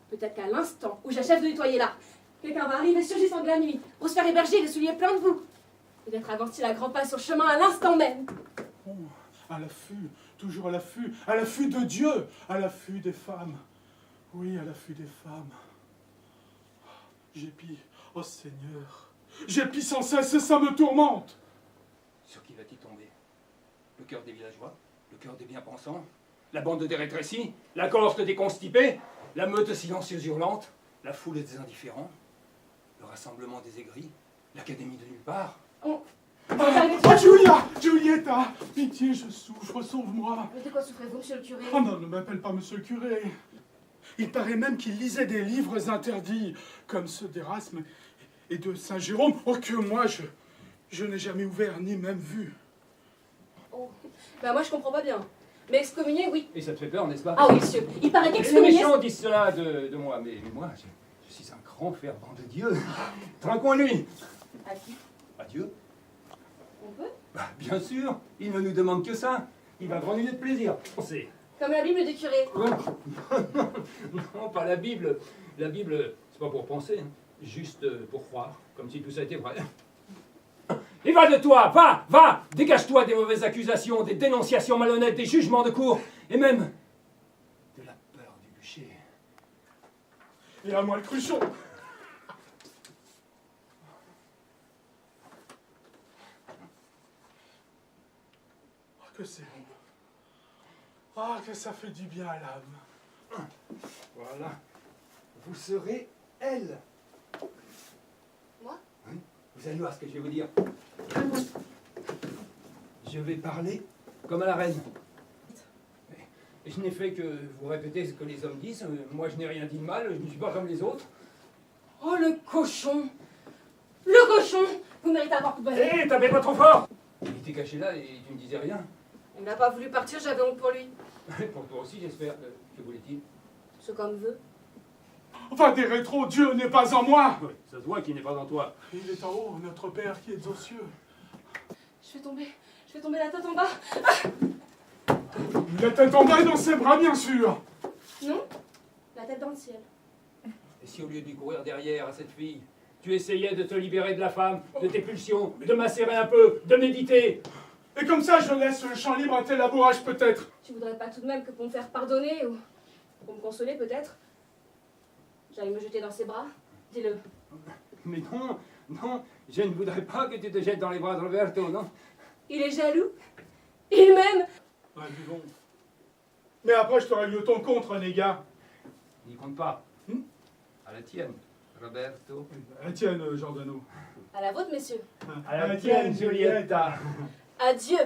Peut-être qu'à l'instant où j'achève de nettoyer là, quelqu'un va arriver surgissant de la nuit pour se faire héberger les souliers pleins de boue. Peut-être avance-t-il à grands pas sur le chemin à l'instant même. Oh, à l'affût, toujours à l'affût de Dieu, à l'affût des femmes. Oui, à l'affût des femmes. J'épie, oh Seigneur, j'épie sans cesse et ça me tourmente. Sur qui va-t-il tomber? Le cœur des villageois? Le cœur des bien-pensants? La bande des rétrécis? La cohorte des constipés? La meute silencieuse hurlante? La foule des indifférents? Le rassemblement des aigris? L'Académie de nulle part? On... Giulietta, pitié, je souffre, sauve-moi. Mais de quoi souffrez-vous, monsieur le curé? Oh non, ne m'appelle pas monsieur le curé. Il paraît même qu'il lisait des livres interdits, comme ceux d'Erasme et de Saint Jérôme, que moi, je n'ai jamais ouvert ni même vu. Oh, ben moi je comprends pas bien. Mais excommunier, oui. Et ça te fait peur, n'est-ce pas? Ah oui, monsieur, il paraît Les qu'excommunier... méchants disent cela de moi, mais moi, je suis un grand fervent de Dieu. Trinquons-lui. À qui? À Dieu? On peut? Bah, bien sûr, il ne nous demande que ça. Il va grandir de plaisir. C'est... Comme la Bible du curé. Non, pas la Bible. La Bible, c'est pas pour penser, hein. Juste pour croire, comme si tout ça était vrai. Et va de toi, va, dégage-toi des mauvaises accusations, des dénonciations malhonnêtes, des jugements de cour, et même de la peur du bûcher. Et à moi le cruchon. Oh, que c'est bon. Ah, que ça fait du bien à l'âme. Voilà. Vous serez elle. Moi? Oui. Vous allez voir ce que je vais vous dire. Je vais parler comme à la reine. Et je n'ai fait que vous répéter ce que les hommes disent. Moi, je n'ai rien dit de mal, je ne suis pas comme les autres. Oh, le cochon! Le cochon! Vous méritez avoir coup de balai. Hé, tapez pas trop fort! Il était caché là et tu ne disais rien. Il n'a pas voulu partir, j'avais honte pour lui. Pour toi aussi, j'espère. Que voulait-il? C'est comme veut. Va des rétros, Dieu n'est pas en moi. Oui, ça se voit qu'il n'est pas en toi. Il est en haut, notre Père qui est aux cieux. Je vais tomber la tête en bas. La tête en bas et dans ses bras, bien sûr. Non, la tête dans le ciel. Et si au lieu d'y courir derrière à cette fille, tu essayais de te libérer de la femme, de tes pulsions, de macérer un peu, de méditer? Et comme ça, je laisse le champ libre à tes labourages, peut-être. Tu voudrais pas tout de même que pour me faire pardonner ou pour me consoler peut-être, j'aille me jeter dans ses bras? Dis-le. Mais non, je ne voudrais pas que tu te jettes dans les bras de Roberto, non? Il est jaloux. Il m'aime. Ouais, vivons. Mais après, je te règle ton compte, renégat. N'y compte pas. À la tienne, Roberto. À la tienne, Giordano. À la vôtre, messieurs. À la tienne, Giulietta. Adieu.